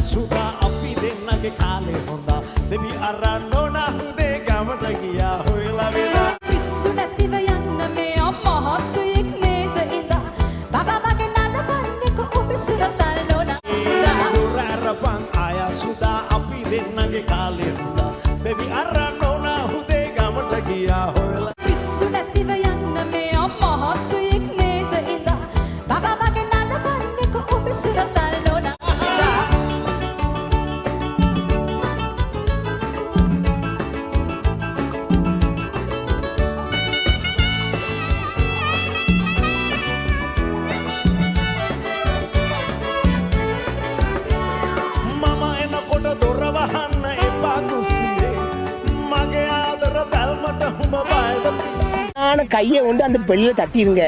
සුදා අපි දෙන්නගේ කාලේ හොඳා දෙවි අරන් ඕනා හුදේ ගමට ගියා හොයලා වෙලා පිස්සු නැතිව යන්න මේ අම්මහත්තුයෙක් නේද ඉඳා බබා වගේ නඩවන්නේ කො ඔබ සුරතල් නෝනා සුදා දුරරපන් ආය සුදා අපි දෙන්නගේ කාලේ හොඳා දෙවි අරන් ඕනා හුදේ ගමට ගියා හොයලා පිස්සු නැතිව යන්න මේ අම්මහත්තුයෙක් නේද ඉඳා බබා වගේ නඩවන්නේ කො ඔබ සුරතල් නෝනා සුදා මම එනකොට දොර වහන්න එපා කුස්සියේ මගේ ආදර බැල්මට හුඹ බයද පිස්සි கையை கொண்டு அந்த பெல்லில் தட்டிடுங்க.